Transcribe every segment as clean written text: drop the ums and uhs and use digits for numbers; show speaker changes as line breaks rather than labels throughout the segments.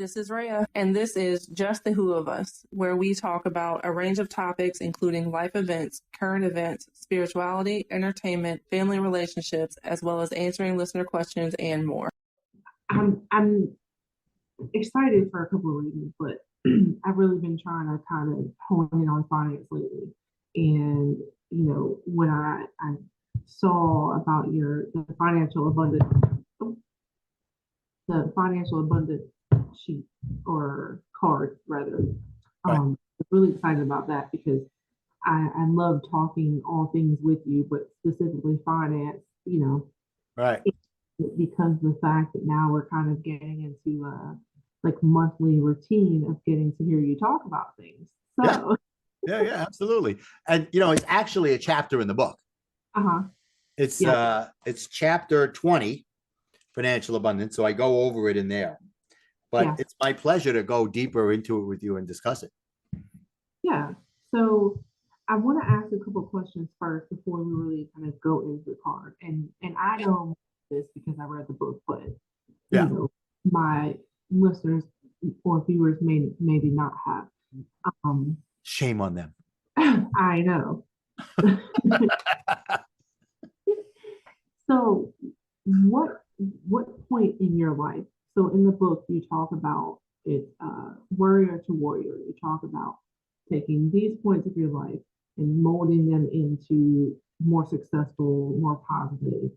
This is Rhea, and this is Just the Who of Us, where we talk about a range of topics, including life events, current events, spirituality, entertainment, family relationships, as well as answering listener questions and more.
I'm excited for a couple of reasons, but I've really been trying to kind of hone in on finance lately. And when I saw about the financial abundance sheet or card rather,
Right.
I'm really excited about that because I love talking all things with you, but specifically finance,
Right.
because the fact that now we're kind of getting into like monthly routine of getting to hear you talk about things. So
Yeah, absolutely. And it's actually a chapter in the book.
uh-huh.
It's chapter 20, financial abundance. So I go over it in there. But it's my pleasure to go deeper into it with you and discuss it.
Yeah. So I want to ask a couple of questions first before we really kind of go into the card. And I know this because I read the book, but my listeners or viewers maybe not have.
Shame on them.
I know. So what point in your life? So in the book you talk about it, warrior to warrior. You talk about taking these points of your life and molding them into more successful, more positive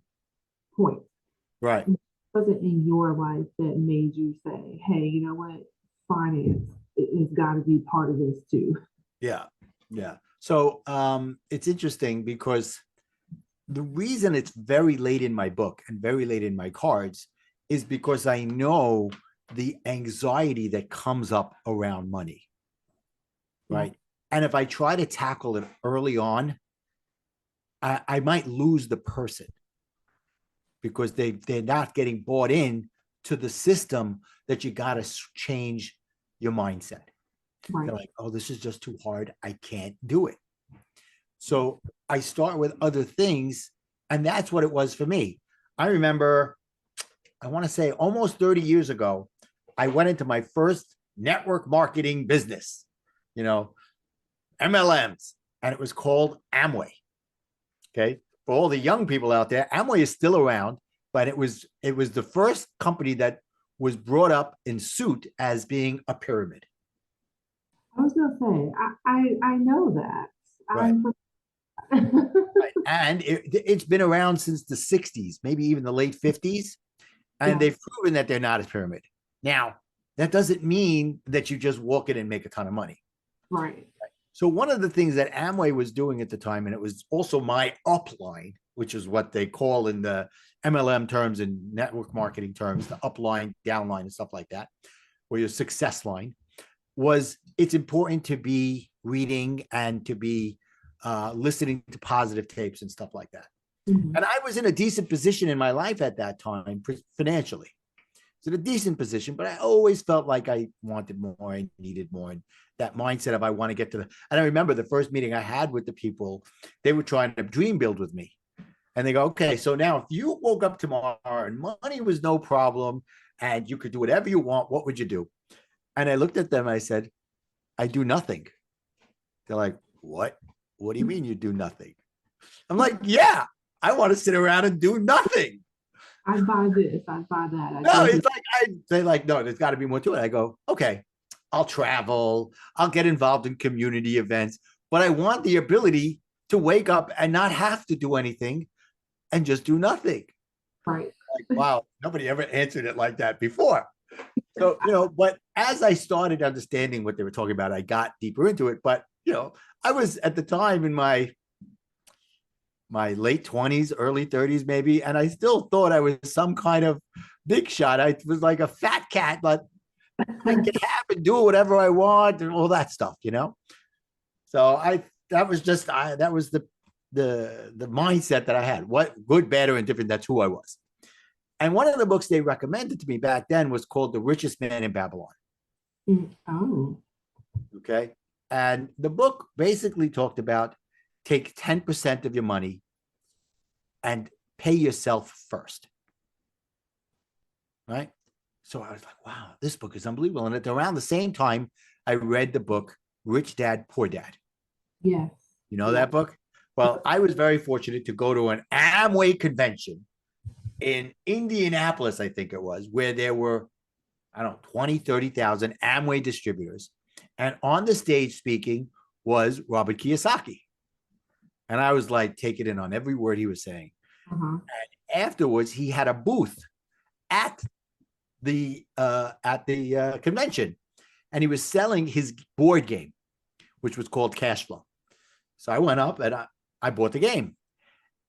points.
Right.
What was it in your life that made you say, hey, you know what? Finance has got to be part of this too.
Yeah. So it's interesting because the reason it's very late in my book and very late in my cards is because I know the anxiety that comes up around money. Right. And if I try to tackle it early on, I might lose the person because they're not getting bought in to the system that you got to change your mindset.
Right.
They're like, oh, this is just too hard. I can't do it. So I start with other things. And that's what it was for me. I remember, I want to say almost 30 years ago, I went into my first network marketing business, MLMs, and it was called Amway. Okay. For all the young people out there, Amway is still around, but it was the first company that was brought up in suit as being a pyramid.
I was going to say, I know that.
Right. Right. And it's been around since the 60s, maybe even the late 50s. And they've proven that they're not a pyramid. Now, that doesn't mean that you just walk in and make a ton of money.
Right.
So one of the things that Amway was doing at the time, and it was also my upline, which is what they call in the MLM terms and network marketing terms, the upline, downline, and stuff like that, or your success line, was it's important to be reading and to be listening to positive tapes and stuff like that.
Mm-hmm.
And I was in a decent position in my life at that time, financially. It's in a decent position, but I always felt like I wanted more, I needed more. And that mindset of I want to get to and I remember the first meeting I had with the people, they were trying to dream build with me. And they go, okay, so now if you woke up tomorrow and money was no problem and you could do whatever you want, what would you do? And I looked at them, I said, I do nothing. They're like, what? What do you mean you do nothing? I'm like, yeah, I want to sit around and do nothing.
I buy this, I buy that.
They're like, no, there's got to be more to it. I go, okay, I'll travel, I'll get involved in community events, but I want the ability to wake up and not have to do anything and just do nothing.
Right.
Like, wow, nobody ever answered it like that before. So, but as I started understanding what they were talking about, I got deeper into it. But, I was at the time in my late 20s, early 30s, maybe. And I still thought I was some kind of big shot. I was like a fat cat, but I can have and do whatever I want and all that stuff, So that was the mindset that I had. What good, bad, or indifferent, that's who I was. And one of the books they recommended to me back then was called The Richest Man in Babylon.
Oh.
Okay. And the book basically talked about take 10% of your money and pay yourself first. Right. So I was like, wow, this book is unbelievable. And at around the same time, I read the book Rich Dad, Poor Dad.
Yes.
You know
Yeah.
that book? Well, I was very fortunate to go to an Amway convention in Indianapolis, I think it was, where there were, I don't know, 20, 30,000 Amway distributors. And on the stage speaking was Robert Kiyosaki. And I was like taking in on every word he was saying.
Uh-huh.
And afterwards, he had a booth at the convention, and he was selling his board game, which was called Cash Flow. So I went up and I bought the game,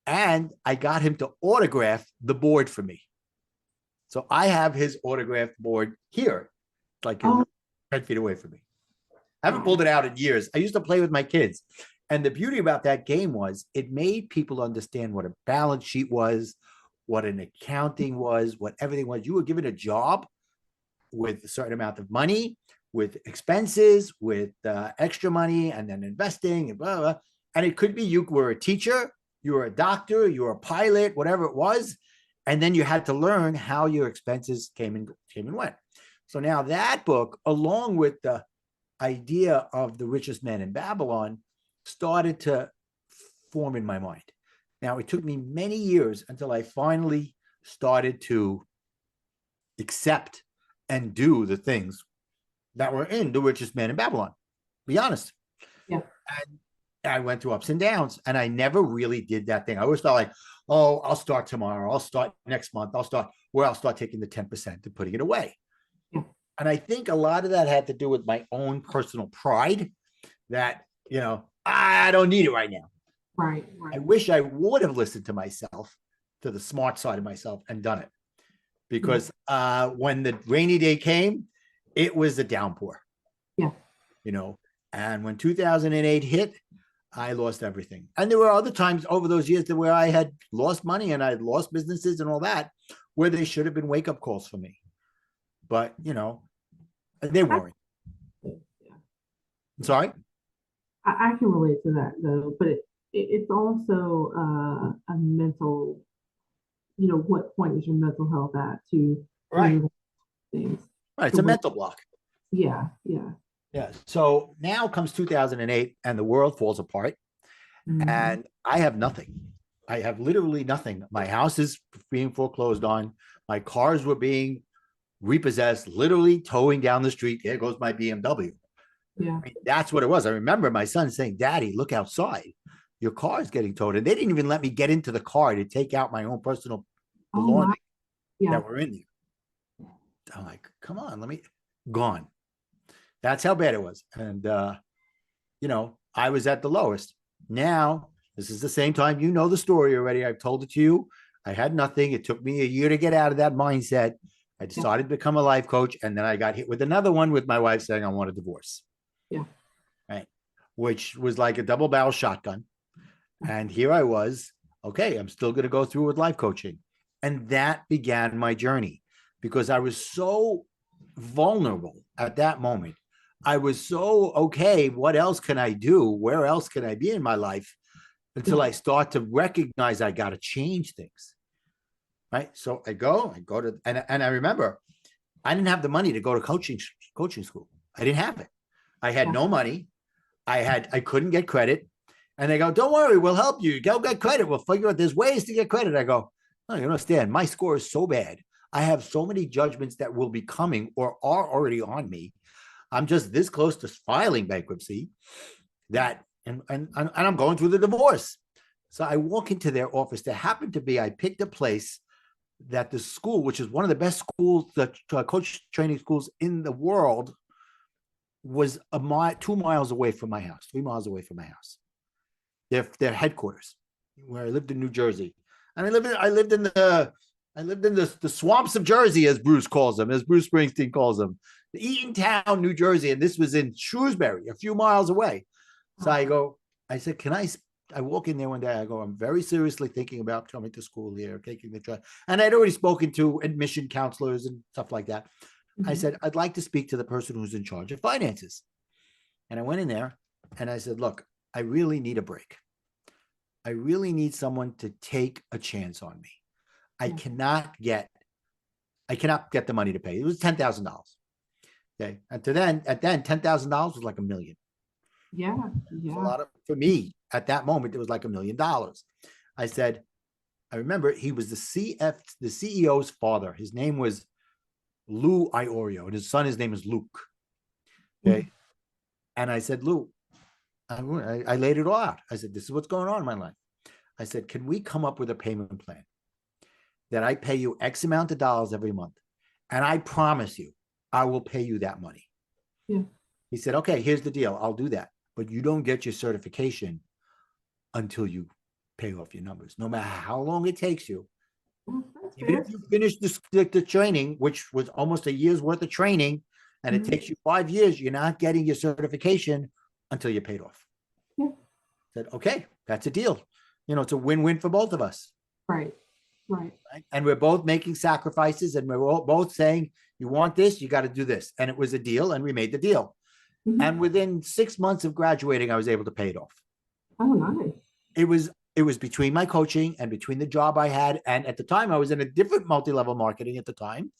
and I got him to autograph the board for me. So I have his autographed board here, like 10 feet away from me. I haven't pulled it out in years. I used to play with my kids. And the beauty about that game was it made people understand what a balance sheet was, what an accounting was, what everything was. You were given a job with a certain amount of money, with expenses, with extra money, and then investing and blah, blah. And it could be you were a teacher, you were a doctor, you were a pilot, whatever it was. And then you had to learn how your expenses came and went. So now that book, along with the idea of the richest man in Babylon, started to form in my mind. Now, it took me many years until I finally started to accept and do the things that were in The Richest Man in Babylon. Be honest.
Yeah.
And I went through ups and downs, and I never really did that thing. I always felt like, oh, I'll start tomorrow. I'll start next month. I'll start taking the 10% and putting it away.
Yeah.
And I think a lot of that had to do with my own personal pride that, I don't need it right now.
Right.
I wish I would have listened to myself, to the smart side of myself, and done it. Because when the rainy day came, it was a downpour.
Yeah.
And when 2008 hit, I lost everything. And there were other times over those years where I had lost money and I had lost businesses and all that, where they should have been wake-up calls for me. But, they weren't. I'm sorry?
I can relate to that though, but it's also a mental, what point is your mental health at to
Right.
things.
Right. It's a mental block.
Yeah.
Yeah. So now comes 2008 and the world falls apart.
Mm-hmm.
And I have nothing. I have literally nothing. My house is being foreclosed on. My cars were being repossessed, literally towing down the street. There goes my BMW.
Yeah.
That's what it was. I remember my son saying, Daddy, look outside. Your car is getting towed. And they didn't even let me get into the car to take out my own personal belongings that were in there. I'm like, come on, gone. That's how bad it was. And, I was at the lowest. Now, this is the same time, the story already. I've told it to you. I had nothing. It took me a year to get out of that mindset. I decided to become a life coach. And then I got hit with another one with my wife saying, I want a divorce.
Yeah.
Right. Which was like a double barrel shotgun. And here I was, okay, I'm still going to go through with life coaching. And that began my journey because I was so vulnerable at that moment. I was so, okay, what else can I do? Where else can I be in my life? Until I start to recognize I got to change things. Right. So I go to, and I remember I didn't have the money to go to coaching school. I didn't have it. I had no money. I couldn't get credit. And they go, don't worry, we'll help you. Go get credit. We'll figure out there's ways to get credit. I go, no, you don't understand. My score is so bad. I have so many judgments that will be coming or are already on me. I'm just this close to filing bankruptcy that, and I'm going through the divorce. So I walk into their office. There happened to be, I picked a place that the school, which is one of the best schools, the coach training schools in the world, was 2 miles away from my house, 3 miles away from my house. Their headquarters, where I lived in New Jersey, and I lived in the swamps of Jersey, as Bruce calls them, as Bruce Springsteen calls them, the Eatontown, New Jersey, and this was in Shrewsbury, a few miles away. So I said, I walk in there one day. I go, I'm very seriously thinking about coming to school here, taking the test. And I'd already spoken to admission counselors and stuff like that. Mm-hmm. I said, I'd like to speak to the person who's in charge of finances. And I went in there and I said, look, I really need a break. I really need someone to take a chance on me. I cannot get I cannot get the money to pay. It was $10,000. Okay. And then $10,000 was like $1 million.
Yeah.
It was
Yeah.
a lot of, for me at that moment, it was like $1 million. I said, I remember he was the CEO's father. His name was Lou Iorio, and his name is Luke. Okay.
Mhm.
And I said, Lou, I laid it all out. I said, this is what's going on in my life. I said, can we come up with a payment plan that I pay you X amount of dollars every month? And I promise you, I will pay you that money.
Yeah.
He said, okay, here's the deal. I'll do that. But you don't get your certification until you pay off your numbers, no matter how long it takes you.
That's
Even
fair.
if you finish the training, which was almost a year's worth of training, and it takes you 5 years, you're not getting your certification until you're paid off.
Yeah.
Said, okay, that's a deal. It's a win-win for both of us.
Right. Right.
Right? And we're both making sacrifices, and we're both saying, you want this, you got to do this. And it was a deal, and we made the deal.
Mhm.
And within 6 months of graduating, I was able to pay it off.
Oh, nice.
It was between my coaching and between the job I had. And at the time, I was in a different multi-level marketing at the time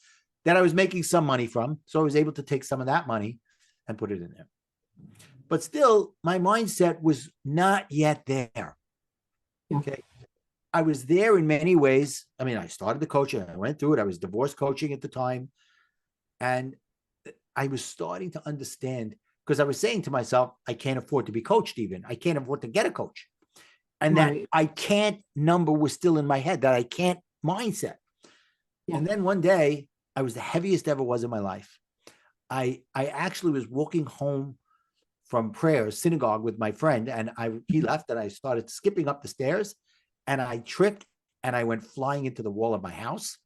that I was making some money from. So I was able to take some of that money and put it in there. But still, my mindset was not yet there.
Yeah.
Okay. I was there in many ways. I mean, I started the coaching, I went through it. I was divorce coaching at the time. And I was starting to understand, because I was saying to myself, I can't afford to be coached even. I can't afford to get a coach. And
Right.
that I can't number was still in my head, that I can't mindset.
Yeah.
And then one day, I was the heaviest ever was in my life. I actually was walking home from prayer, synagogue, with my friend, and he left, and I started skipping up the stairs, and I tripped, and I went flying into the wall of my house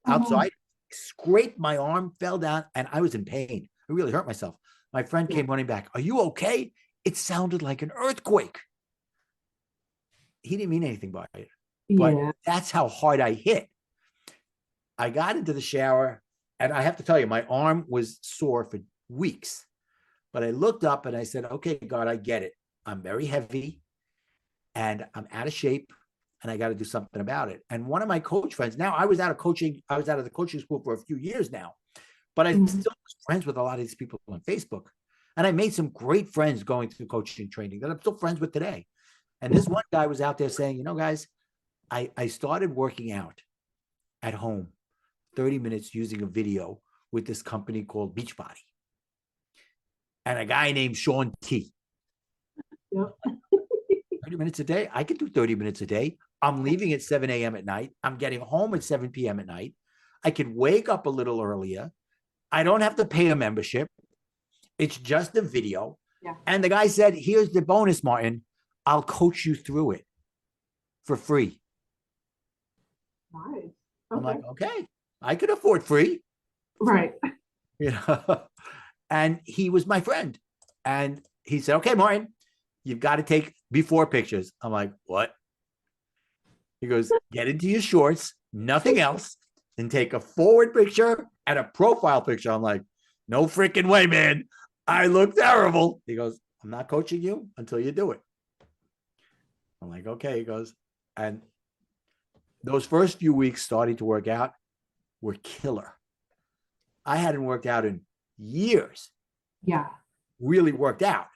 outside, scraped my arm, fell down, and I was in pain. I really hurt myself. My friend came running back. Are you okay? It sounded like an earthquake. He didn't mean anything by it, but
Yeah.
that's how hard I hit. I got into the shower, and I have to tell you, my arm was sore for weeks. But I looked up and I said, okay, God, I get it. I'm very heavy and I'm out of shape, and I got to do something about it. And one of my coach friends, now I was out of the coaching school for a few years now, but I still was friends with a lot of these people on Facebook. And I made some great friends going through coaching training that I'm still friends with today. And this one guy was out there saying, guys, I started working out at home, 30 minutes using a video with this company called Beachbody. And a guy named Sean T.
Yep.
30 minutes a day? I can do 30 minutes a day. I'm leaving at 7 a.m. at night. I'm getting home at 7 p.m. at night. I can wake up a little earlier. I don't have to pay a membership. It's just a video.
Yeah.
And the guy said, here's the bonus, Martin. I'll coach you through it for free.
Nice. Okay.
I'm like, okay, I could afford free.
Right.
And he was my friend. And he said, okay, Martin, you've got to take before pictures. I'm like, what? He goes, get into your shorts, nothing else, and take a forward picture and a profile picture. I'm like, no freaking way, man. I look terrible. He goes, I'm not coaching you until you do it. I'm like, okay. He goes, and those first few weeks starting to work out were killer. I hadn't worked out in years.
Yeah.
Really worked out.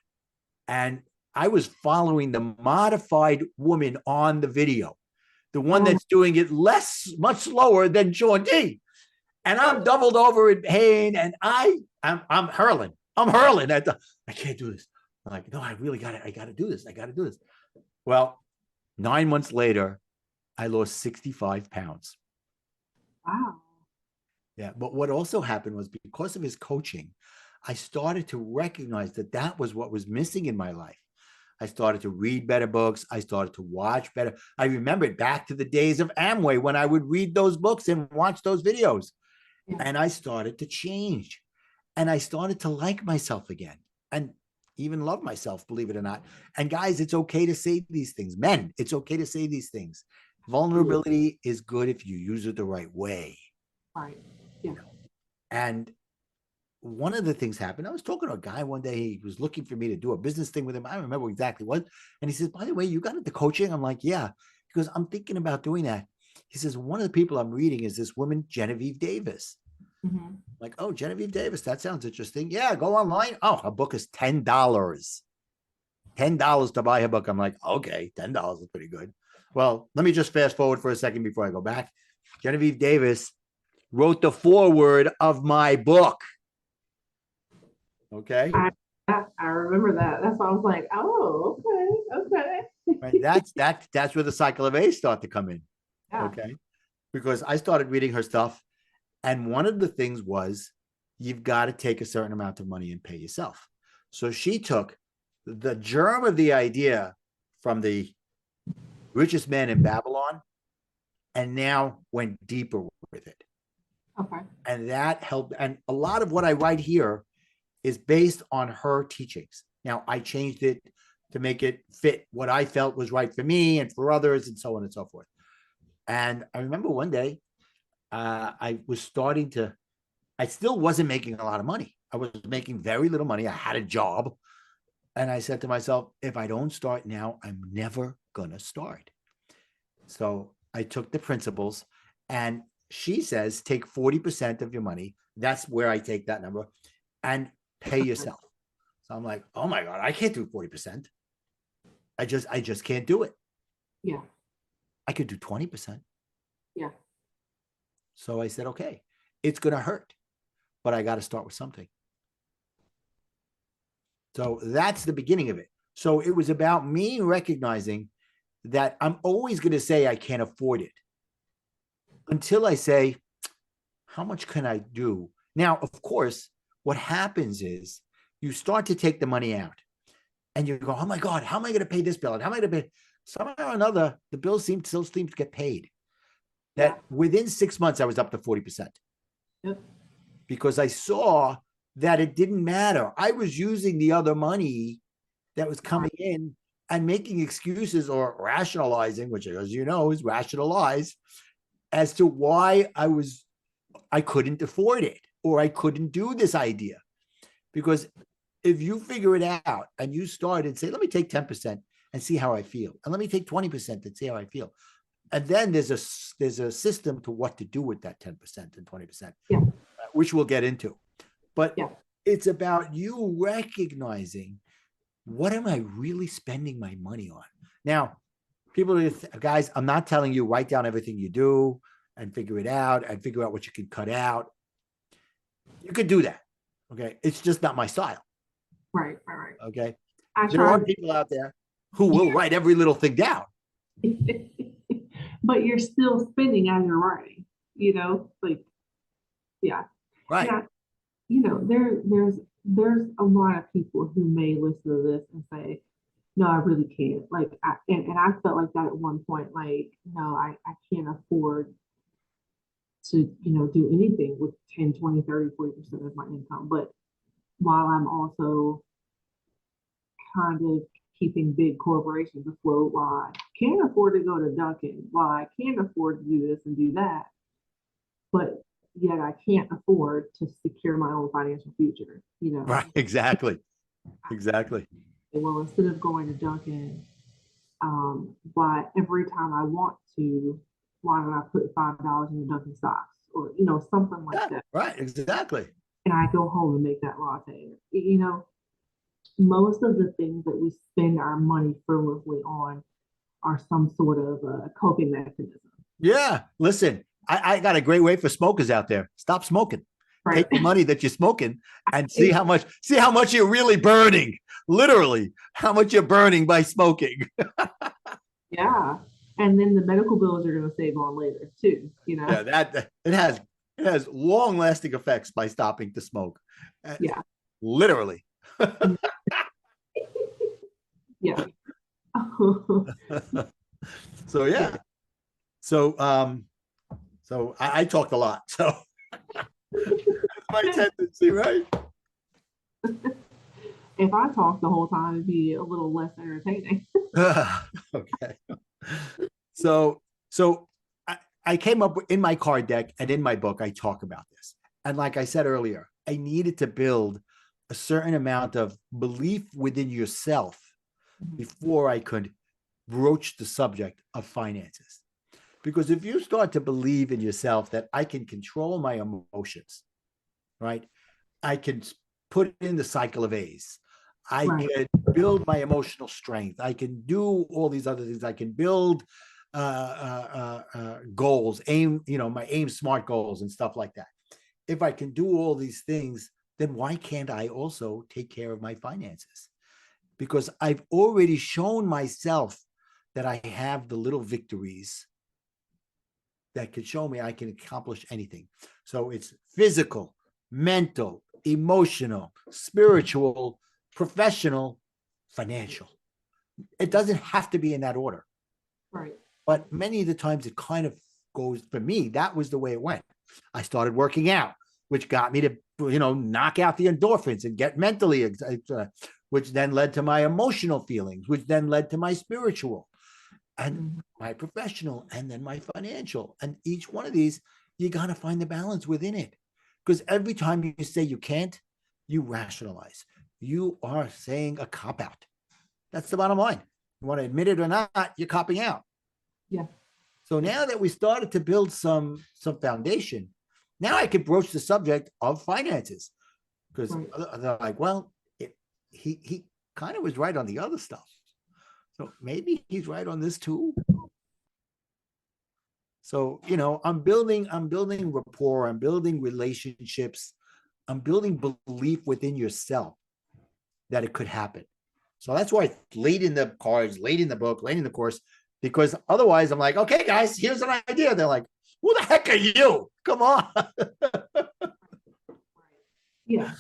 And I was following the modified woman on the video, the one that's doing it much slower than Sean T. And I'm doubled over in pain, and I'm hurling. I'm hurling at I can't do this. I'm like, no, I really got it. I got to do this. I got to do this. Well, 9 months later, I lost 65 pounds.
Wow.
Yeah. But what also happened was, because of his coaching, I started to recognize that was what was missing in my life. I started to read better books. I started to watch better. I remembered back to the days of Amway when I would read those books and watch those videos. Yeah. And I started to change. And I started to like myself again, and even love myself, believe it or not. And guys, it's okay to say these things. Men, it's okay to say these things. Vulnerability is good if you use it the right way.
Right. Yeah.
And one of the things happened. I was talking to a guy one day. He was looking for me to do a business thing with him. I don't remember exactly what. And he says, by the way, you got into coaching? I'm like, yeah. He goes, I'm thinking about doing that. He says, one of the people I'm reading is this woman, Genevieve Davis.
Mm-hmm.
Like, oh, Genevieve Davis, that sounds interesting. Yeah, go online. Oh, her book is $10. $10 to buy her book. I'm like, okay, $10 is pretty good. Well, let me just fast forward for a second before I go back. Genevieve Davis wrote the foreword of my book. Okay.
I remember that. That's why I was like, oh, okay.
Right. That's where the cycle of A's start to come in.
Yeah.
Okay. Because I started reading her stuff. And one of the things was you've got to take a certain amount of money and pay yourself. So she took the germ of the idea from the richest man in Babylon and now went deeper with it.
Okay.
And that helped. And a lot of what I write here is based on her teachings. Now, I changed it to make it fit what I felt was right for me and for others and so on and so forth. And I remember one day, I still wasn't making a lot of money. I was making very little money. I had a job. And I said to myself, if I don't start now, I'm never going to start. So I took the principles, and she says, take 40% of your money. That's where I take that number, and pay yourself. So I'm like, oh my God, I can't do 40%. I just can't do it.
Yeah.
I could do 20%.
Yeah.
So I said, okay, it's going to hurt, but I got to start with something. So that's the beginning of it. So it was about me recognizing that I'm always going to say I can't afford it until I say, how much can I do? Now, of course, what happens is you start to take the money out and you go, oh my God, how am I going to pay this bill? And how am I going to pay? Somehow or another, the bill still seems to get paid. That within 6 months, I was up to 40%.
Yep.
Because I saw that it didn't matter. I was using the other money that was coming in and making excuses or rationalizing, which, as you know, is rationalize, as to why I couldn't afford it or I couldn't do this idea. Because if you figure it out and you start and say, let me take 10% and see how I feel, and let me take 20% and see how I feel. And then there's a system to what to do with that 10% and 20%, which we'll get into. But it's about you recognizing, what am I really spending my money on? Now, guys, I'm not telling you write down everything you do and figure it out and figure out what you can cut out. You could do that. Okay. It's just not my style.
Right.
Okay. There are people out there who will write every little thing down.
But you're still spending as you're writing, like, yeah.
Right.
Yeah, there's a lot of people who may listen to this and say, no, I really can't. Like, and I felt like that at one point, like, no, I can't afford to, do anything with 10, 20, 30, 40% of my income. But while I'm also kind of keeping big corporations afloat, while I can't afford to go to Dunkin', while I can't afford to do this and do that, but yet I can't afford to secure my own financial future,
Right. Exactly.
Well, instead of going to Dunkin', why every time I want to, why don't I put $5 in the Dunkin' stocks or, something like that.
Right. Exactly.
And I go home and make that latte. Most of the things that we spend our money frivolously on are some sort of a coping mechanism.
Yeah. Listen, I got a great way for smokers out there. Stop smoking. Right. Take the money that you're smoking and see how much you're really burning. Literally, how much you're burning by smoking.
Yeah. And then the medical bills are going to save on later too,
Yeah, that it has long-lasting effects by stopping to smoke.
Yeah.
Literally.
Yeah.
So yeah. So I talked a lot. So that's my tendency, right?
If I talk the whole time, it'd be a little less entertaining.
Okay. So I came up in my card deck and in my book, I talk about this. And like I said earlier, I needed to build a certain amount of belief within yourself before I could broach the subject of finances. Because if you start to believe in yourself that I can control my emotions, right? I can put in the cycle of A's. I
Right.
can build my emotional strength. I can do all these other things. I can build goals, my aim smart goals and stuff like that. If I can do all these things, then why can't I also take care of my finances? Because I've already shown myself that I have the little victories that could show me I can accomplish anything. So it's physical, mental, emotional, spiritual, professional, financial. It doesn't have to be in that order.
Right.
But many of the times it kind of goes, for me, that was the way it went. I started working out, which got me to, knock out the endorphins and get mentally, which then led to my emotional feelings, which then led to my spiritual and my professional and then my financial. And each one of these, you got to find the balance within it. Because every time you say you can't, you rationalize. You are saying a cop out. That's the bottom line. You want to admit it or not, you're copping out.
Yeah.
So now that we started to build some foundation, now I could broach the subject of finances. Because they're like, well, he kind of was right on the other stuff. So maybe he's right on this too. So, I'm building rapport, I'm building relationships, I'm building belief within yourself that it could happen. So that's why it's late in the cards, late in the book, late in the course, because otherwise I'm like, okay, guys, here's an idea. They're like, who the heck are you? Come on.
Yeah.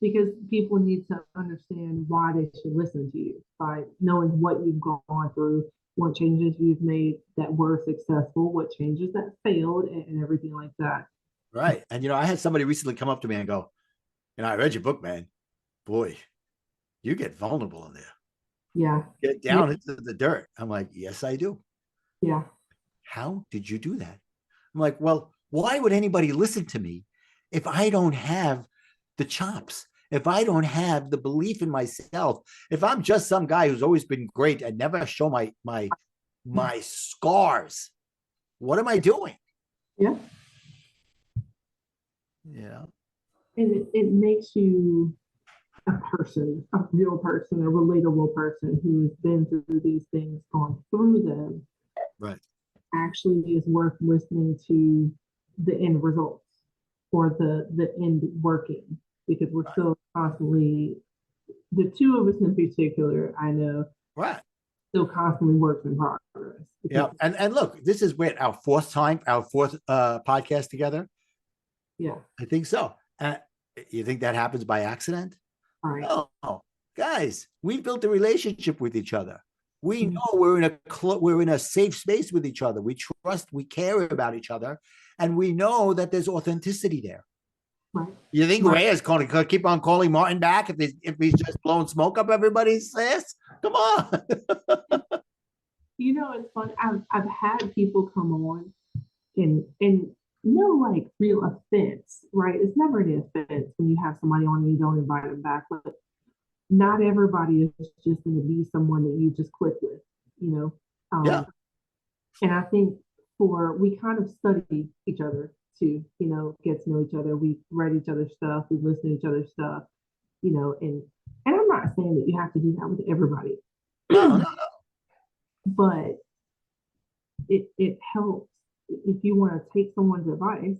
Because people need to understand why they should listen to you by knowing what you've gone through, what changes you've made that were successful, what changes that failed, and everything like that.
Right. And, I had somebody recently come up to me and go, I read your book, man. Boy, you get vulnerable in there.
Yeah.
Get down into the dirt. I'm like, yes, I do.
Yeah.
How did you do that? I'm like, well, why would anybody listen to me if I don't have the chops, if I don't have the belief in myself, if I'm just some guy who's always been great and never show my scars? What am I doing?
Yeah.
Yeah.
And it makes you a person, a real person, a relatable person who's been through these things, gone through them.
Right.
Actually is worth listening to the end results or the end working, because we're still constantly, the two of us in particular, I know,
Right.
still constantly works in progress.
Yeah. And look, this is our fourth podcast together.
Yeah.
I think so. You think that happens by accident?
All right.
No, guys, we built a relationship with each other. We know we're in a safe space with each other. We trust, we care about each other, and we know that there's authenticity there.
Right.
You think Ray is going to keep on calling Martin back if he's just blowing smoke up everybody's ass? Come on.
It's fun. I've had people come on and no like real offense, right? It's never an offense when you have somebody on and you don't invite them back, but not everybody is just going to be someone that you just click with,
Yeah.
And I think we kind of study each other to, get to know each other. We've read each other's stuff, we've listened to each other's stuff, and I'm not saying that you have to do that with everybody.
No.
But it helps if you want to take someone's advice,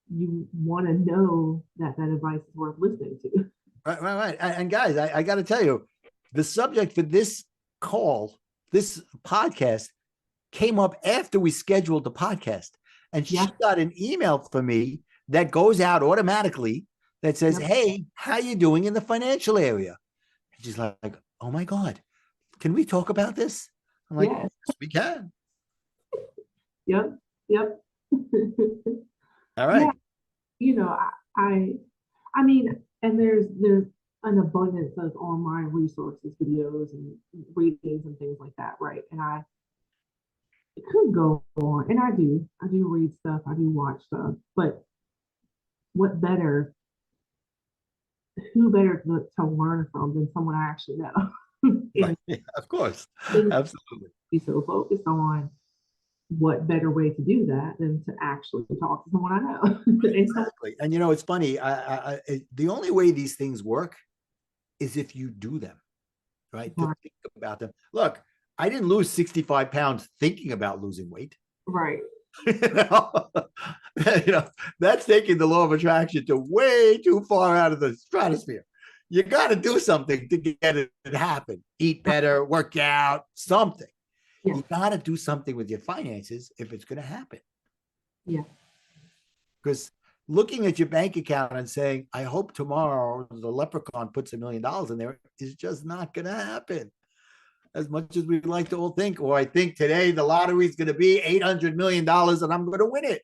you want to know that advice is worth listening to.
Right. And guys, I got to tell you, the subject for this podcast came up after we scheduled the podcast. And she got an email from me that goes out automatically that says, hey, how you doing in the financial area? And she's like, oh my God, can we talk about this? I'm like, yes, we can.
Yep.
All right.
Yeah. I mean, and there's an abundance of online resources, videos and readings and things like that, right? And I could go on, and I do read stuff, I do watch stuff, but who better to learn from than someone I actually know?
Right. Yeah, of course. Absolutely.
Be so focused on what better way to do that than to actually talk to someone I know? And so,
Exactly. And it's funny. The only way these things work is if you do them, right? To
right,
think about them. Look, I didn't lose 65 pounds thinking about losing weight.
right,
you know, that's taking the law of attraction to way too far out of the stratosphere. You got to do something to get it to happen. Eat better, work out, something.
yeah,
You got to do something with your finances if it's going to happen.
yeah,
Because looking at your bank account and saying, I hope tomorrow the leprechaun puts $1 million in there is just not going to happen. As much as we'd like to all think, or I think today the lottery is going to be $800 million and I'm going to win it.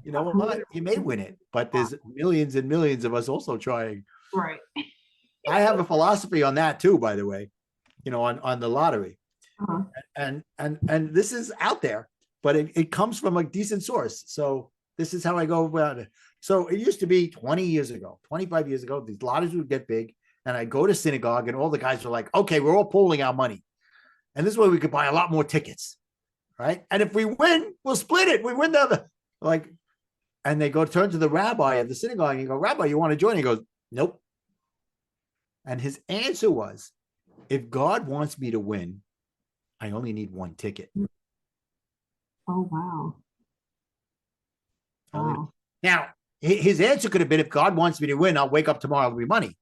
You know what? You may win it, but there's millions and millions of us also trying.
right.
I have a philosophy on that too, by the way, on the lottery.
Uh-huh.
And this is out there, but it comes from a decent source. So this is how I go about it. So it used to be 20 years ago, 25 years ago, these lotteries would get big. And I go to synagogue and all the guys were like, okay, we're all pooling our money. And this way we could buy a lot more tickets. Right. And if we win, we'll split it. We win and they go turn to the rabbi of the synagogue and you go, Rabbi, you want to join? He goes, nope. And his answer was, if God wants me to win, I only need one ticket.
Oh, wow. Wow.
Now, his answer could have been, if God wants me to win, I'll wake up tomorrow, there'll be money.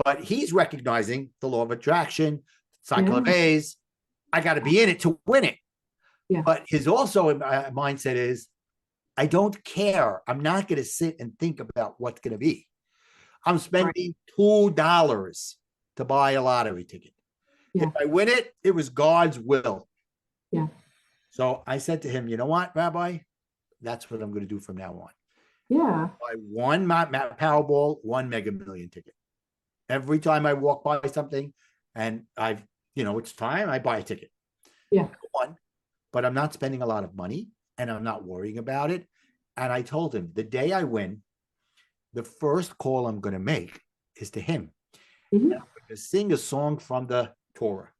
But he's recognizing the law of attraction, cycle of A's. I got to be in it to win it.
Yeah.
But his also mindset is, I don't care. I'm not going to sit and think about what's going to be. I'm spending $2 to buy a lottery ticket.
Yeah.
If I win it, it was God's will.
Yeah.
So I said to him, you know what, Rabbi? That's what I'm going to do from now on.
Yeah.
Buy one Powerball, one Mega Million ticket. Every time I walk by something and it's time, I buy a ticket.
Yeah.
One, but I'm not spending a lot of money and I'm not worrying about it. And I told him, the day I win, the first call I'm going to make is to him.
Mm-hmm.
I'm going to sing a song from the Torah,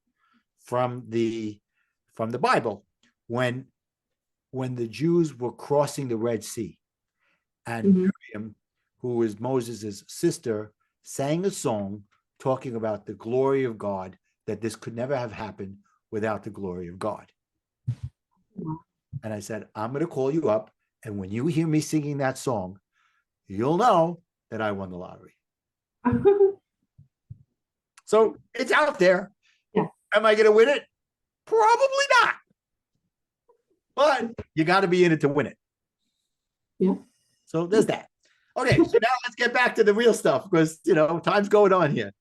from the Bible, when the Jews were crossing the Red Sea, and Miriam, who is Moses' sister, sang a song talking about the glory of God, that this could never have happened without the glory of God.
Wow.
And I said, I'm going to call you up, and when you hear me singing that song, you'll know that I won the lottery. So it's out there.
Yeah.
Am I going to win it? Probably not. But you got to be in it to win it.
Yeah.
So there's that. Okay, so now let's get back to the real stuff, because time's going on here.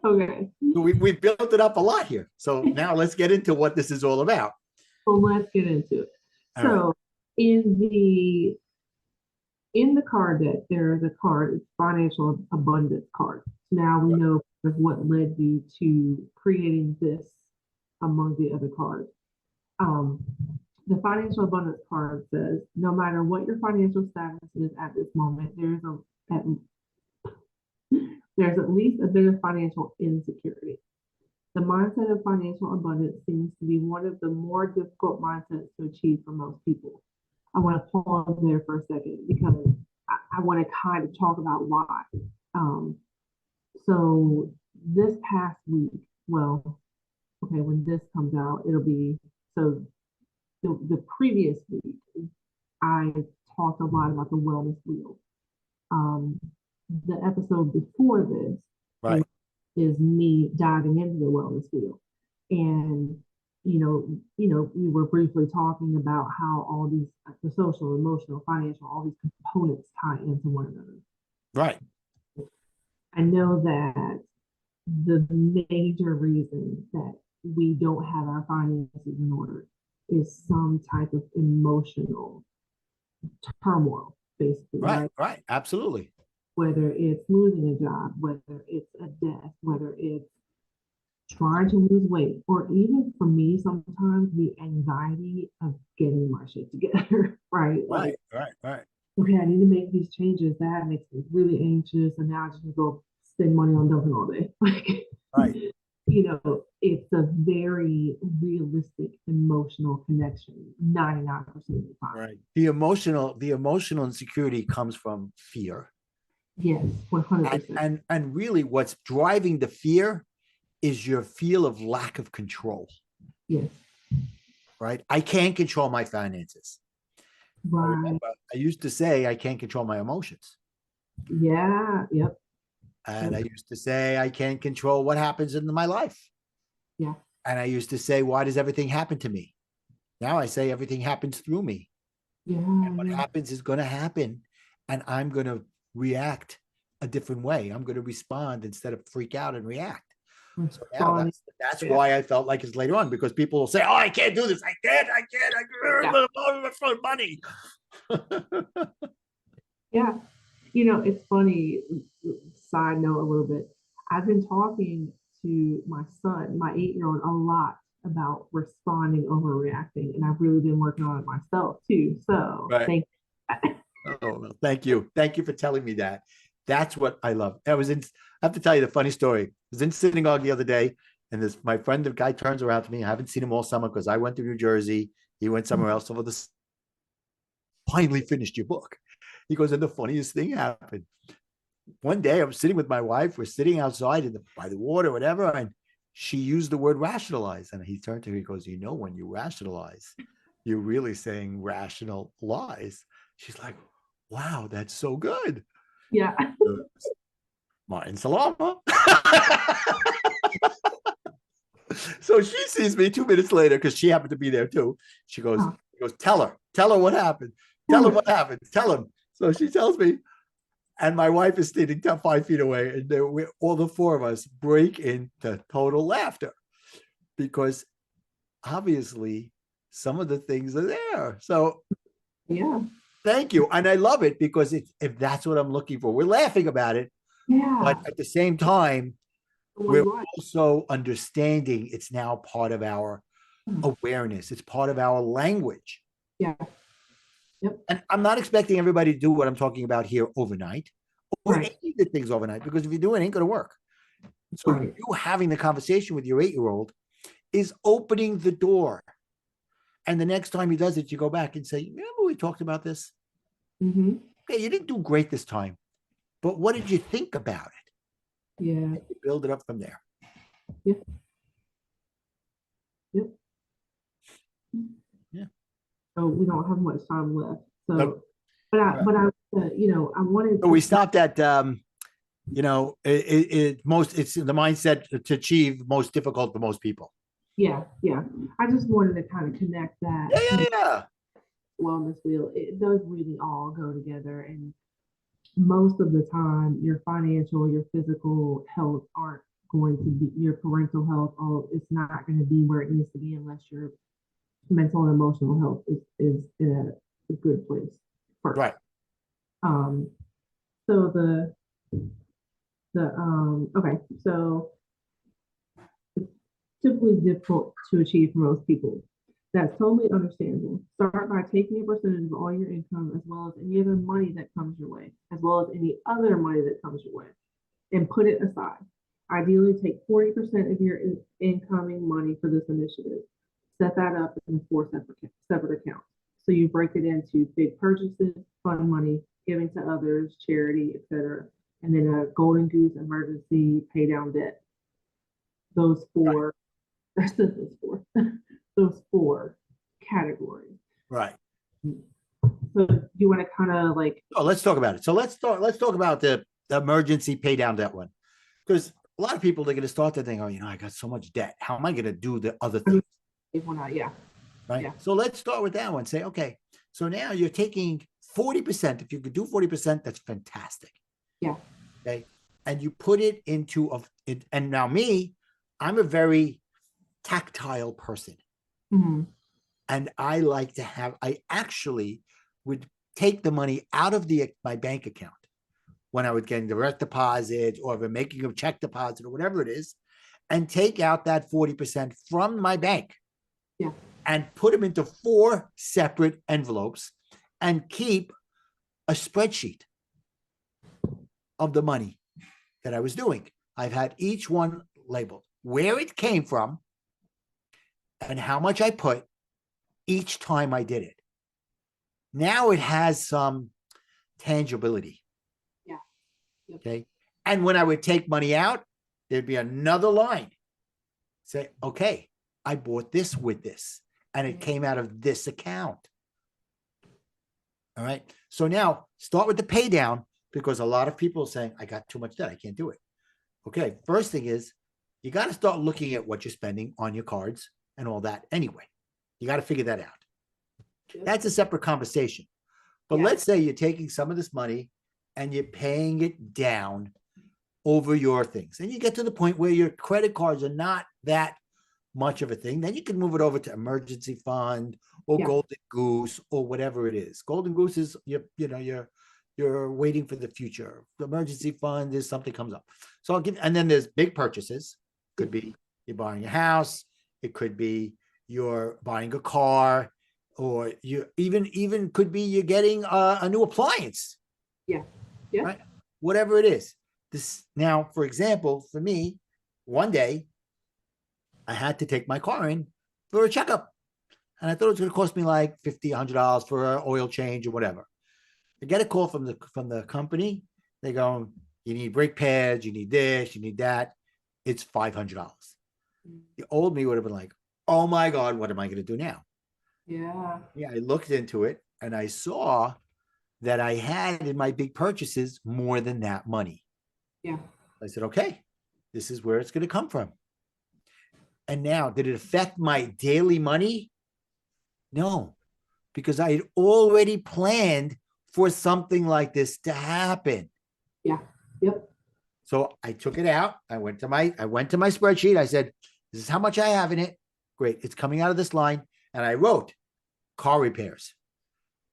Okay.
So we built it up a lot here. So now let's get into what this is all about.
Well, let's get into it.
All
so
right.
in the card deck, there is a card, it's financial abundance card. Now we know what led you to creating this among the other cards. The financial abundance card says, no matter what your financial status is at this moment, there's at least a bit of financial insecurity. The mindset of financial abundance seems to be one of the more difficult mindsets to achieve for most people. I want to pause there for a second because I want to kind of talk about why. So this past week, when this comes out, it'll be, so the previous week, I talked a lot about the wellness wheel. The episode before this is me diving into the wellness wheel. And we were briefly talking about how all these, the social, emotional, financial, all these components tie into one another.
Right.
I know that the major reason that we don't have our finances in order is some type of emotional turmoil, basically.
Right. Absolutely.
Whether it's losing a job, whether it's a death, whether it's trying to lose weight, or even for me, sometimes the anxiety of getting my shit together, right?
Right.
Okay, I need to make these changes. That makes me really anxious, and now I just go spend money on dumping all day.
Right.
it's a very realistic emotional connection 99% of the time.
Right. The emotional insecurity comes from fear.
Yes, 100%.
And really what's driving the fear is your feel of lack of control.
Yes.
Right. I can't control my finances.
Right.
I used to say I can't control my emotions.
Yeah. Yep.
And I used to say I can't control what happens in my life.
Yeah.
And I used to say, why does everything happen to me? Now I say everything happens through me.
Yeah.
And what
Yeah.
happens is going to happen. And I'm going to react a different way. I'm going to respond instead of freak out and react. So now
Responding.
that's
Yeah.
why I felt like it's later on, because people will say, oh, I can't do this. I can't for money.
Yeah. It's funny, side note a little bit. I've been talking to my son, my 8-year-old, a lot about responding, overreacting, and I've really been working on it myself too. So
Right.
thank you.
Oh, well, thank you. Thank you for telling me that. That's what I love. I have to tell you the funny story. I was in synagogue the other day, and my friend, the guy turns around to me. I haven't seen him all summer because I went to New Jersey. He went somewhere else over the finally finished your book. He goes, and the funniest thing happened. One day I was sitting with my wife. We're sitting outside by the water, whatever, and she used the word rationalize. And he turned to her, he goes, when you rationalize, you're really saying rational lies. She's like, wow, that's so good.
Yeah.
Martin Salama. So she sees me 2 minutes later because she happened to be there too. She goes, tell her what happened. Tell him what happened. Tell him. So she tells me, and my wife is standing 5 feet away, and all the four of us break into total laughter because obviously some of the things are there. So
Yeah.
thank you. And I love it because if that's what I'm looking for, we're laughing about it.
Yeah.
But at the same time, we're
Right.
also understanding it's now part of our awareness. It's part of our language.
Yeah. Yep.
And I'm not expecting everybody to do what I'm talking about here overnight or
Right.
any of the things overnight, because if you do it, ain't going to work. So
Right.
you having the conversation with your 8-year-old is opening the door. And the next time he does it, you go back and say, remember we talked about this?
Mm-hmm.
Okay, you didn't do great this time, but what did you think about it?
Yeah.
And you build it up from there.
Yep. Yep.
Yeah.
So we don't have much time left. So,
Nope.
but I wanted.
So we stopped at, it's the mindset to achieve most difficult for most people.
Yeah. Yeah. I just wanted to kind of connect that.
Yeah.
Wellness wheel. It does really all go together, and most of the time, your financial, your physical health aren't going to be your parental health. Oh, it's not going to be where it needs to be unless your mental and emotional health is in a good place first.
Right.
So okay, so it's typically difficult to achieve for most people. That's totally understandable. Start by taking a percentage of all your income, as well as any other money that comes your way, as well as any other money that comes your way, and put it aside. Ideally, take 40% of your incoming money for this initiative. Set that up in 4 separate accounts. So you break it into big purchases, fund money, giving to others, charity, etc., and then a golden goose emergency, pay down debt. Those four, those four categories.
Right.
So you want to kind of like.
Oh, let's talk about it. So let's talk about the emergency pay down debt one, because a lot of people, they're going to start to think, oh, I got so much debt. How am I going to do the other things?
Yeah.
Right.
Yeah.
So let's start with that one. Say, okay, so now you're taking 40%. If you could do 40%, that's fantastic.
Yeah.
Okay. And you put it into and now I'm a very tactile person.
Mm-hmm.
And I actually would take the money out of my bank account when I would get direct deposit or if I'm making a check deposit or whatever it is, and take out that 40% from my bank.
Yeah.
And put them into 4 separate envelopes and keep a spreadsheet of the money that I was doing. I've had each one labeled where it came from, and how much I put each time I did it. Now it has some tangibility.
Yeah. Yep.
Okay. And when I would take money out, there'd be another line. Say, okay, I bought this with this, and it came out of this account. All right. So now start with the pay down, because a lot of people are saying, I got too much debt, I can't do it. Okay. First thing is, you got to start looking at what you're spending on your cards and all that anyway. You got to figure that out. That's a separate conversation. But let's say you're taking some of this money and you're paying it down over your things. And you get to the point where your credit cards are not that much of a thing. Then you can move it over to emergency fund or golden goose or whatever it is. Golden goose is, you're waiting for the future. The emergency fund is something comes up. So I'll give, and then there's big purchases. Could be you're buying a house. It could be you're buying a car, or you even could be you're getting a new appliance.
Yeah.
Right? Whatever it is. This now, for example, for me, one day I had to take my car in for a checkup, and I thought it was going to cost me like $50, $100 for an oil change or whatever. I get a call from the company. They go, you need brake pads, you need this, you need that. It's $500. The old me would have been like, oh my God, what am I going to do now?
Yeah.
Yeah, I looked into it and I saw that I had in my big purchases more than that money.
Yeah.
I said, okay, this is where it's going to come from. And now, did it affect my daily money? No, because I had already planned for something like this to happen.
Yeah. Yep.
So I took it out. I went to my spreadsheet. I said, this is how much I have in it. Great. It's coming out of this line. And I wrote car repairs.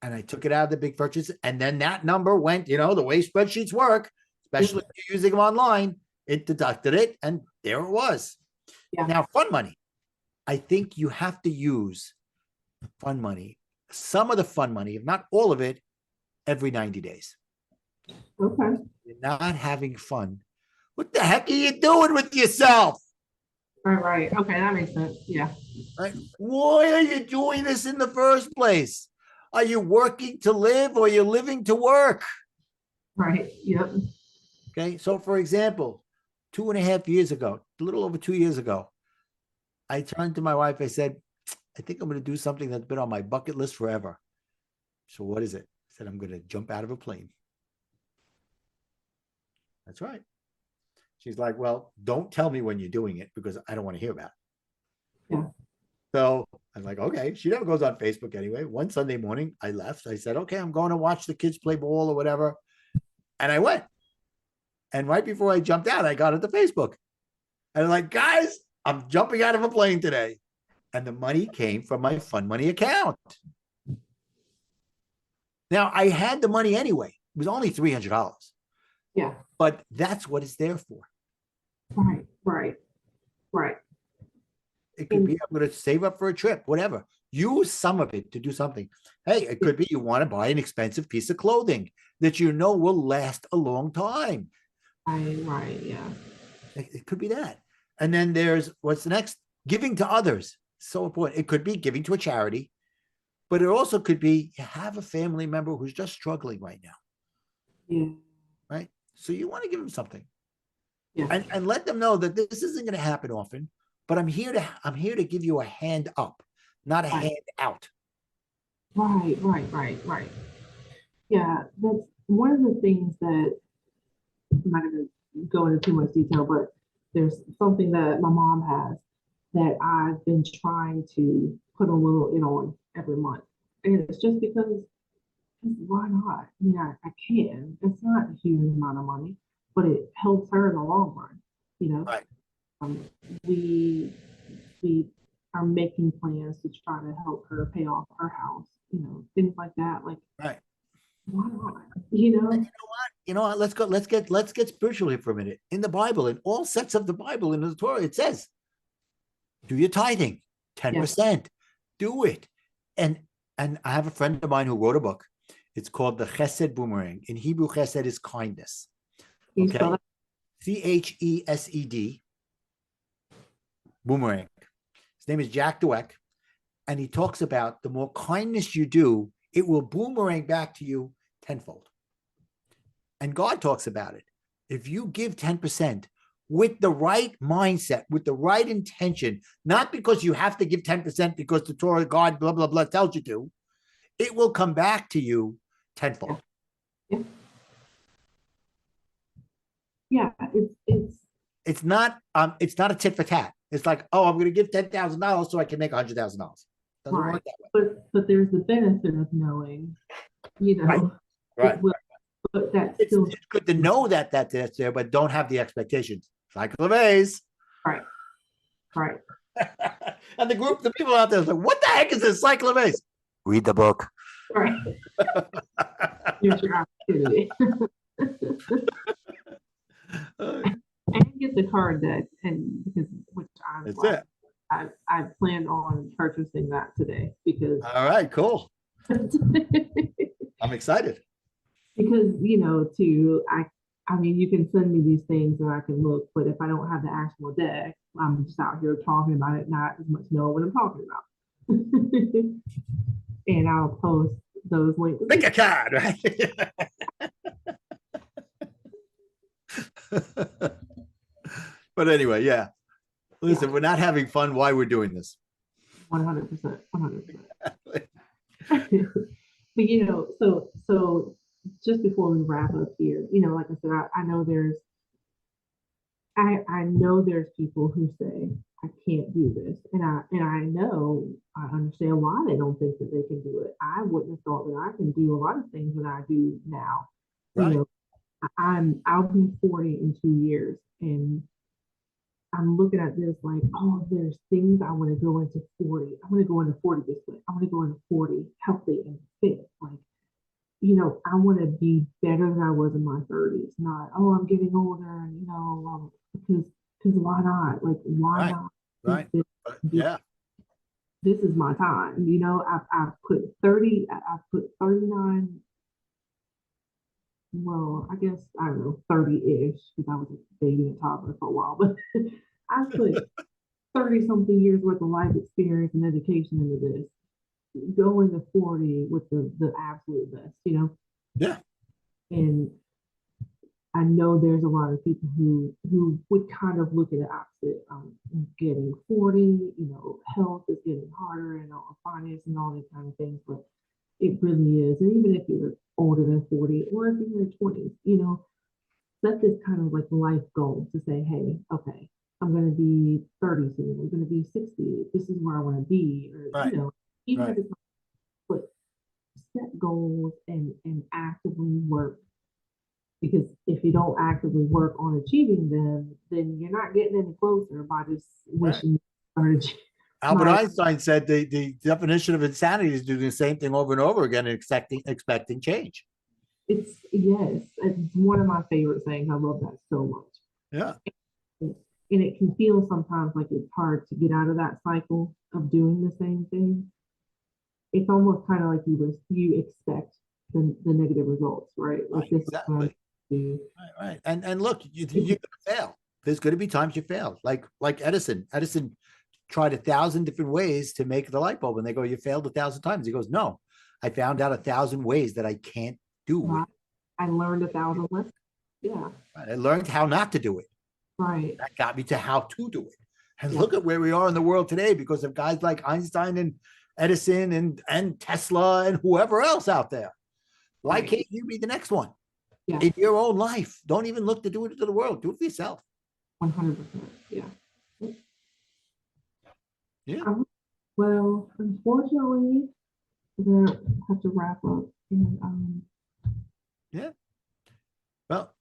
And I took it out of the big purchase. And then that number went, the way spreadsheets work, especially if you're using them online, it deducted it. And there it was.
Yeah.
Now, fun money. I think you have to use fun money, some of the fun money, if not all of it, every 90 days.
Okay.
You're not having fun. What the heck are you doing with yourself?
Right. Okay, that makes sense. Yeah.
Right? Why are you doing this in the first place? Are you working to live, or you're living to work?
Right. Yep.
Okay. So for example, 2.5 years ago, a little over 2 years ago, I turned to my wife. I said, I think I'm going to do something that's been on my bucket list forever. So what is it? I said, I'm going to jump out of a plane. That's right. She's like, well, don't tell me when you're doing it, because I don't want to hear about it.
Yeah.
So I'm like, okay. She never goes on Facebook anyway. One Sunday morning, I left. I said, okay, I'm going to watch the kids play ball or whatever. And I went. And right before I jumped out, I got into Facebook. And I'm like, guys, I'm jumping out of a plane today. And the money came from my fun money account. Now, I had the money anyway. It was only $300.
Yeah.
But that's what it's there for.
Right.
It could be, I'm going to save up for a trip, whatever. Use some of it to do something. Hey, it could be you want to buy an expensive piece of clothing that will last a long time.
Right. Yeah.
It could be that. And then there's, what's the next? Giving to others. So important. It could be giving to a charity, but it also could be you have a family member who's just struggling right now.
Yeah.
Right. So you want to give them something.
Yeah.
And let them know that this isn't going to happen often, but I'm here to give you a hand up, not a hand out.
Right. Yeah, that's one of the things that I'm not going to go into too much detail, but there's something that my mom has that I've been trying to put a little in on every month. And it's just because, why not? I can. It's not a huge amount of money, but it helps her in the long run.
Right.
We are making plans to try to help her pay off her house, things like that. Like,
right.
Why not?
And you know what? Let's get spiritual here for a minute. In the Bible, in all sets of the Bible, in the Torah, it says, do your tithing, 10%. Do it. And I have a friend of mine who wrote a book. It's called the Chesed Boomerang. In Hebrew, Chesed is kindness. Okay. CHESED. Boomerang. His name is Jack Dweck. And he talks about the more kindness you do, it will boomerang back to you tenfold. And God talks about it. If you give 10% with the right mindset, with the right intention, not because you have to give 10% because the Torah, God, blah, blah, blah, tells you to, it will come back to you tenfold.
Yeah,
It's not a tit for tat. It's like, oh, I'm going to give $10,000 so I can make $100,000. Doesn't
right.
work that way.
But there's the benefit of knowing,
Right.
But that's
It's
still
good to know that that's there, but don't have the expectations. Cycle of A's.
right.
And the people out there are like, what the heck is this cycle of A's? Read the book.
Right. Here's your opportunity. And get the card deck, and because I plan on purchasing that today because
all right, cool. I'm excited.
Because I mean you can send me these things and I can look, but if I don't have the actual deck, I'm just out here talking about it, not as much know what I'm talking about. And I'll post those links.
Pick a card, right? But anyway, yeah. Listen, we're not having fun. Why we're doing this?
100%. But so just before we wrap up here, like I said, I know there's people who say I can't do this, and I understand why they don't think that they can do it. I wouldn't have thought that I can do a lot of things that I do now.
Right.
I'll be 40 in 2 years, and I'm looking at this like, oh, there's things I want to go into 40. I want to go into 40 this way. I want to go into 40 healthy and fit. Like, I want to be better than I was in my 30s. Not, oh, I'm getting older, and because why not? Like, why not?
Right. Yeah.
This is my time. I've put 30. I've put 39. Well, I guess I don't know, 30-ish, because I was a baby and toddler for a while, but I put 30 something years worth of life experience and education into this. Going to 40 with the absolute best,
Yeah.
And I know there's a lot of people who would kind of look at the opposite. Getting 40, health is getting harder and finance and all these kind of things, but it really is. And even if you're older than 40 or if you're in your 20s, set this kind of like life goal to say, hey, okay, I'm going to be 30 soon. I'm going to be 60. This is where I want to be. Or,
right.
Even if it's not, but set goals and actively work. Because if you don't actively work on achieving them, then you're not getting any closer by just wishing you started.
Albert Einstein said the definition of insanity is doing the same thing over and over again and expecting change.
It's one of my favorite sayings. I love that so much.
Yeah.
And it can feel sometimes like it's hard to get out of that cycle of doing the same thing. It's almost kind of like you expect the negative results, right? Like this
exactly. Right. And look, you're gonna fail. There's going to be times you fail. Like Edison. Edison tried 1,000 different ways to make the light bulb, and they go, "You failed 1,000 times." He goes, "No, I found out 1,000 ways that I can't do it.
I learned 1,000 lessons." Yeah.
Right. I learned how not to do it.
Right.
That got me to how to do it. And look at where we are in the world today because of guys like Einstein and Edison and Tesla and whoever else out there. Why can't you be the next one?
Yeah.
In your own life? Don't even look to do it to the world. Do it for yourself.
100%. Yeah.
Yeah.
Well, unfortunately, we're gonna have to wrap up. And
yeah. Well,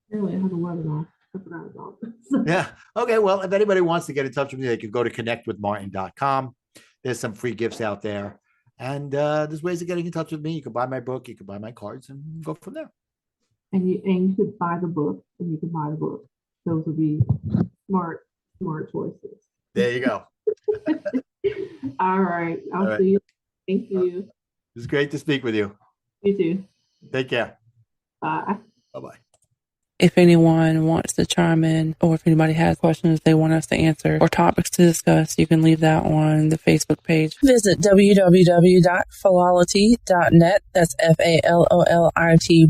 apparently I have a webinar. I forgot about.
Yeah. Okay. Well, if anybody wants to get in touch with me, they can go to connectwithmartin.com. There's some free gifts out there. And there's ways of getting in touch with me. You can buy my book, you can buy my cards, and go from there.
And you could buy the book, and you can buy the book. Those would be smart choices.
There you go.
All right. I'll see you. Thank you.
It was great to speak with you.
You too.
Take care.
Bye.
Bye-bye.
If anyone wants to chime in, or if anybody has questions they want us to answer or topics to discuss, you can leave that on the Facebook page. Visit www.philolity.net. That's FALOLITY.